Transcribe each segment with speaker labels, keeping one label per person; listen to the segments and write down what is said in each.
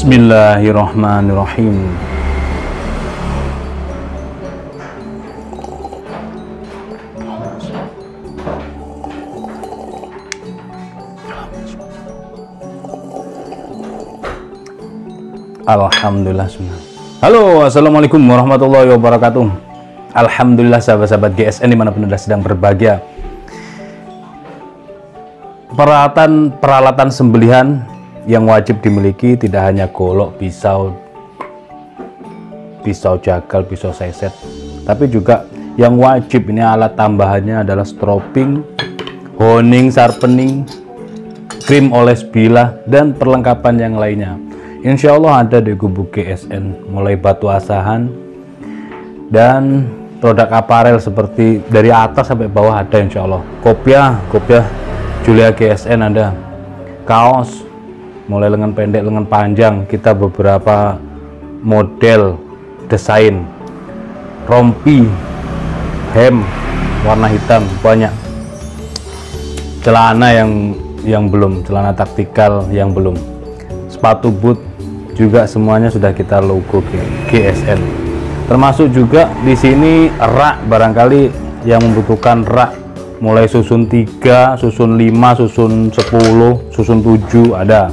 Speaker 1: Bismillahirrahmanirrahim. Alhamdulillah. Halo, assalamualaikum warahmatullahi wabarakatuh. Alhamdulillah sahabat-sahabat GSN dimanapun Anda sedang berbahagia. Peralatan sembelihan yang wajib dimiliki tidak hanya golok, pisau jagal, pisau seset, tapi juga yang wajib ini alat tambahannya adalah stropping, honing, sharpening, krim oles bilah, dan perlengkapan yang lainnya. Insya Allah ada di Gubuk GSN, mulai batu asahan dan produk aparel seperti dari atas sampai bawah ada insya Allah. Kopiah Julia GSN ada, kaos mulai lengan pendek, lengan panjang, kita beberapa model desain, rompi, hem warna hitam banyak, celana yang belum, celana taktikal yang belum, sepatu boot juga semuanya sudah kita logo GSN. Termasuk juga di sini rak, barangkali yang membutuhkan rak mulai susun 3, susun 5, susun 10, susun 7 ada.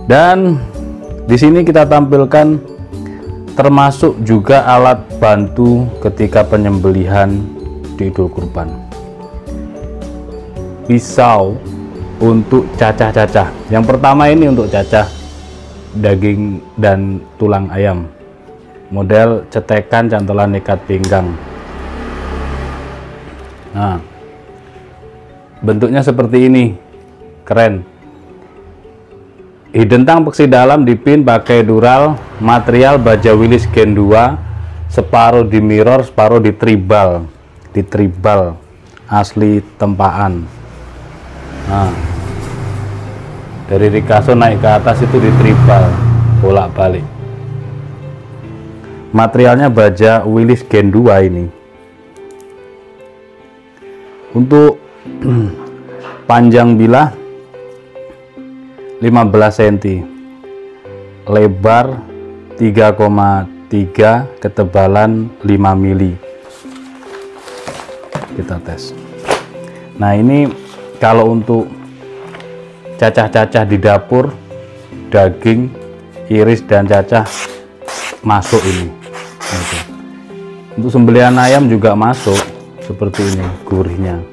Speaker 1: Dan di sini kita tampilkan termasuk juga alat bantu ketika penyembelihan di Idul Kurban. Pisau untuk cacah-cacah. Yang pertama ini untuk cacah daging dan tulang ayam. Model cetekan cantolan ikat pinggang. Nah, bentuknya seperti ini. Keren. Hidden tang peksi dalam dipin pakai dural, material baja Willys Gen 2, separuh di mirror, separuh di tribal, asli tempaan. Nah, dari Rikaso naik ke atas itu di tribal, bolak-balik. Materialnya baja Willys Gen 2 ini. Untuk panjang bilah 15 cm, lebar 3,3, ketebalan 5 mili. Kita tes. Nah, ini kalau untuk cacah-cacah di dapur, daging, iris dan cacah masuk ini. Untuk sembelihan ayam juga masuk seperti ini gurihnya.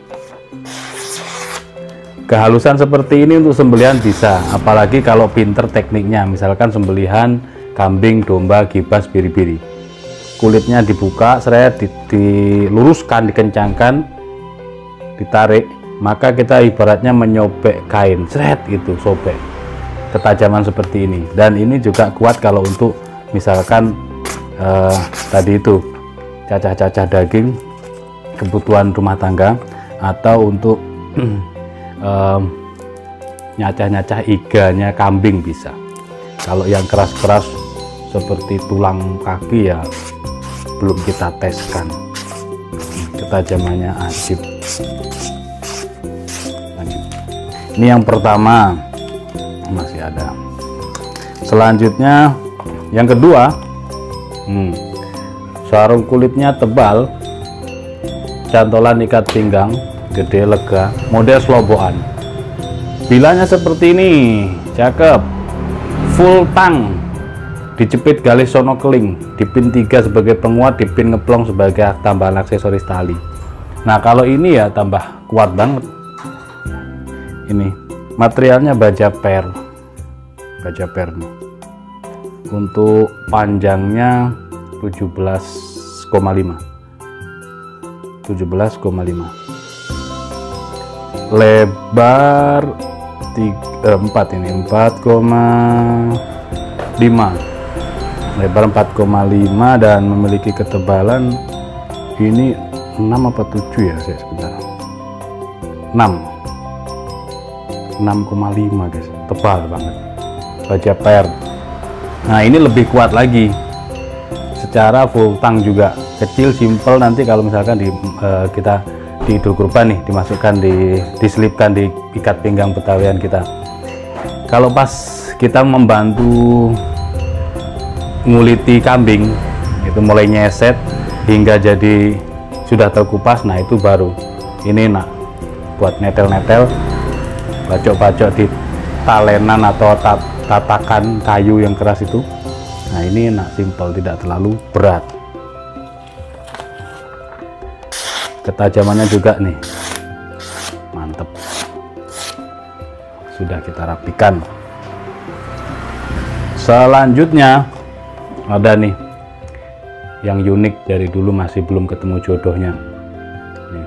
Speaker 1: Kehalusan seperti ini untuk sembelihan bisa, apalagi kalau pinter tekniknya, misalkan sembelihan kambing, domba, gibas, biri-biri. Kulitnya dibuka, diluruskan, dikencangkan, ditarik, maka kita ibaratnya menyobek kain, gitu, sobek. Ketajaman seperti ini. Dan ini juga kuat kalau untuk misalkan tadi itu cacah-cacah daging, kebutuhan rumah tangga, atau untuk nyacah-nyacah iganya kambing bisa. Kalau yang keras-keras seperti tulang kaki ya belum kita teskan, ketajamannya ajib. Ini yang pertama, masih ada. Selanjutnya yang kedua, sarung kulitnya tebal, cantolan ikat pinggang gede, lega, model sloboan. Bilanya seperti ini, cakep, full tang, dijepit galis sono keling, dipin 3 sebagai penguat, dipin ngeplong sebagai tambahan aksesoris tali. Nah, kalau ini ya tambah kuat banget. Ini materialnya baja per nih. Untuk panjangnya 17,5. Lebar 4 ini 4,5. Lebar 4,5 dan memiliki ketebalan ini 6 apa 7 ya, saya sebentar. 6,5 guys, tebal banget baja per. Nah ini lebih kuat lagi secara full tang juga, kecil simple. Nanti kalau misalkan kita di Idul Kurban nih, dimasukkan diselipkan di ikat pinggang Betawian kita. Kalau pas kita membantu nguliti kambing, itu mulai nyeset hingga jadi sudah terkupas, nah itu baru ini nak buat netel-netel, bacok-bacok di talenan atau tatakan kayu yang keras itu. Nah ini enak, simple, tidak terlalu berat. Ketajamannya juga nih mantep. Sudah kita rapikan. Selanjutnya ada nih yang unik, dari dulu masih belum ketemu jodohnya nih.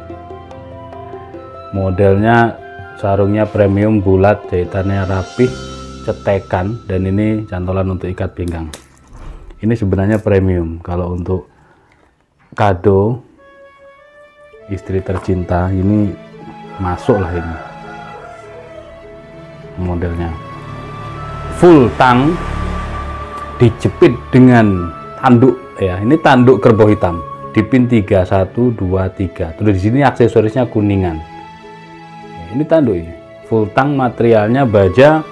Speaker 1: Modelnya sarungnya premium, bulat, jahitannya rapih, cetekan, dan ini cantolan untuk ikat pinggang. Ini sebenarnya premium. Kalau untuk kado istri tercinta ini masuk lah. Ini modelnya full tang, dijepit dengan tanduk ya. Ini tanduk kerbau hitam, dipin 3, 1, 2, 3. Terus di sini aksesorisnya kuningan. Ini tanduk ini full tang, materialnya baja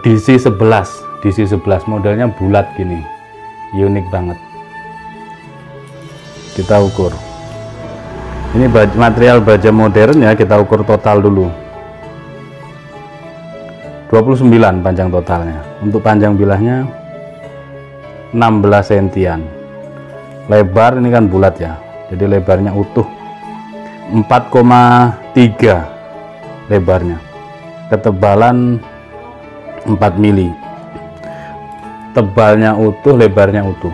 Speaker 1: DC11. Modelnya bulat gini, unik banget. Kita ukur. Ini material baja modern ya, kita ukur total dulu. 29 panjang totalnya. Untuk panjang bilahnya 16 sentian. Lebar ini kan bulat ya, jadi lebarnya utuh 4,3 lebarnya. Ketebalan 4 mili. Tebalnya utuh, lebarnya utuh.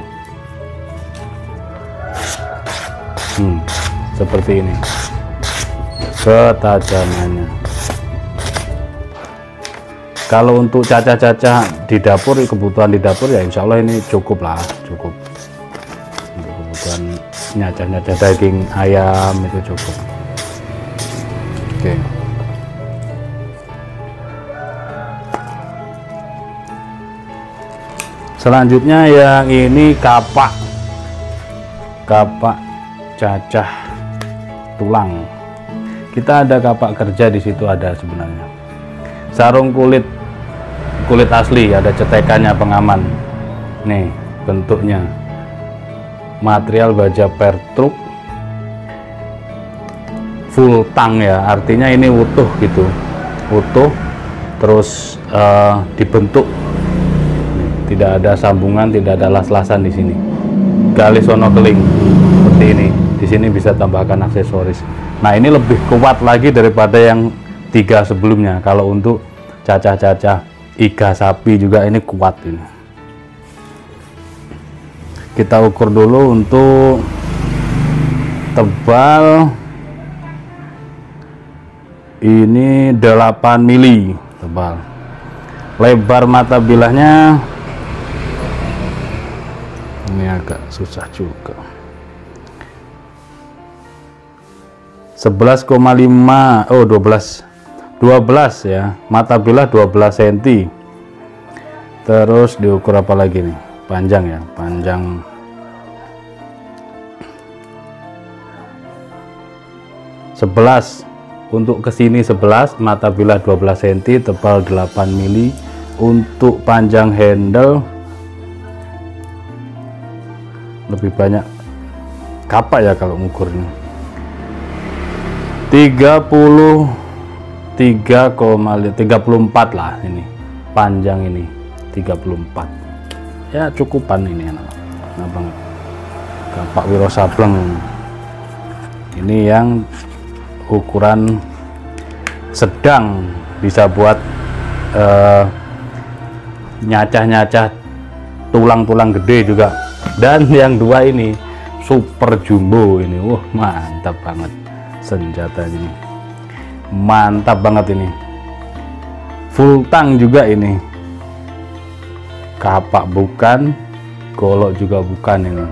Speaker 1: Seperti ini ketajamannya. Kalau untuk cacah-cacah di dapur, kebutuhan di dapur ya insya Allah ini cukup lah, cukup untuk kebutuhan nyacah-nyacah daging ayam itu cukup. Oke. Selanjutnya yang ini kapak cacah tulang. Kita ada kapak kerja di situ, ada sebenarnya. Sarung kulit asli, ada cetekannya, pengaman. Nih bentuknya. Material baja per truk, full tang ya, artinya ini utuh gitu, utuh terus dibentuk. Tidak ada sambungan, tidak ada las-lasan di sini. Galis sono keling seperti ini. Di sini bisa tambahkan aksesoris. Nah ini lebih kuat lagi daripada yang 3 sebelumnya. Kalau untuk cacah-cacah iga sapi juga ini kuat ini. Kita ukur dulu untuk tebal. Ini 8 mili tebal. Lebar mata bilahnya ini agak susah juga. 11,5, 12 ya, mata bilah 12 cm. Terus diukur apa lagi nih? Panjang ya, panjang 11. Untuk kesini 11, mata bilah 12 cm, tebal 8 mili. Untuk panjang handle lebih banyak kapak ya kalau ngukur ini. 34 lah ini, panjang ini 34 ya, cukupan ini enak banget. Kapak Wiro Sableng ini yang ukuran sedang, bisa buat nyacah-nyacah tulang-tulang gede juga. Dan yang dua ini super jumbo ini, wah mantap banget senjata ini, mantap banget ini. Full tank juga ini, kapak bukan, golok juga bukan ini.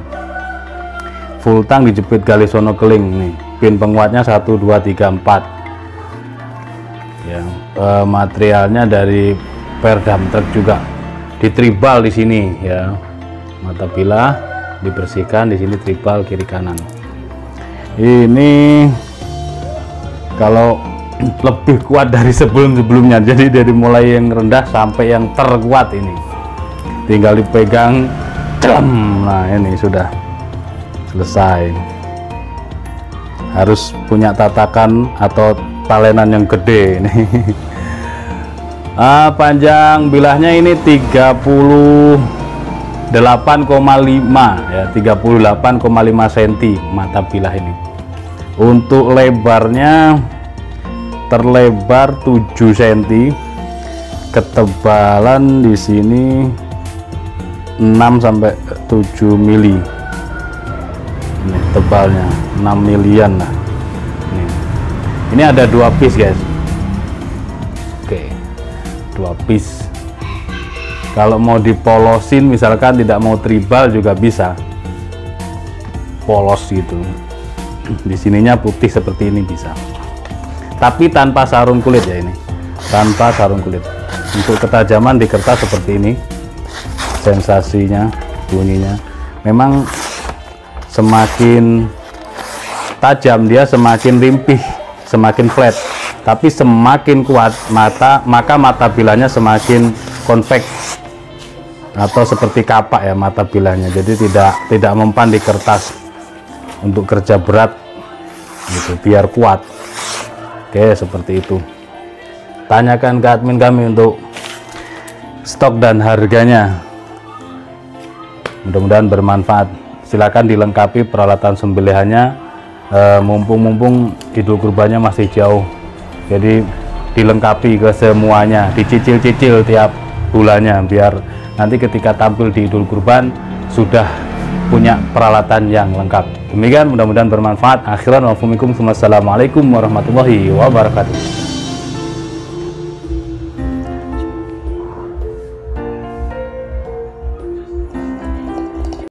Speaker 1: Full tank dijepit Galisono keling nih, pin penguatnya 1 2 3 4 ya. Materialnya dari Perdam Truk juga, ditribal di sini ya, mata bilah dibersihkan di sini, tribal kiri kanan. Ini kalau lebih kuat dari sebelum-sebelumnya, jadi dari mulai yang rendah sampai yang terkuat ini tinggal dipegang, nah ini sudah selesai. Harus punya tatakan atau talenan yang gede ini. Panjang bilahnya ini 38,5 ya, 38,5 cm mata bilah ini. Untuk lebarnya terlebar 7 cm, ketebalan di sini 6 sampai 7 mili. Ini tebalnya 6 milian lah. Ini ada 2 piece guys. Oke, 2 piece. Kalau mau dipolosin, misalkan tidak mau tribal juga bisa, polos gitu. Di sininya putih seperti ini bisa, tapi tanpa sarung kulit ya, ini tanpa sarung kulit. Untuk ketajaman di kertas seperti ini, sensasinya, bunyinya memang semakin tajam dia semakin rimpih, semakin flat, tapi semakin kuat maka mata bilahnya semakin convex atau seperti kapak ya mata bilahnya, jadi tidak mempan di kertas untuk kerja berat gitu, biar kuat. Oke, seperti itu. Tanyakan ke admin kami untuk stok dan harganya, mudah-mudahan bermanfaat. Silakan dilengkapi peralatan sembelihannya, mumpung Idul Kurbannya masih jauh, jadi dilengkapi ke semuanya, dicicil-cicil tiap bulannya, biar nanti ketika tampil di Idul Kurban sudah punya peralatan yang lengkap. Demikian, mudah-mudahan bermanfaat. Akhiran wassalamualaikum warahmatullahi wabarakatuh.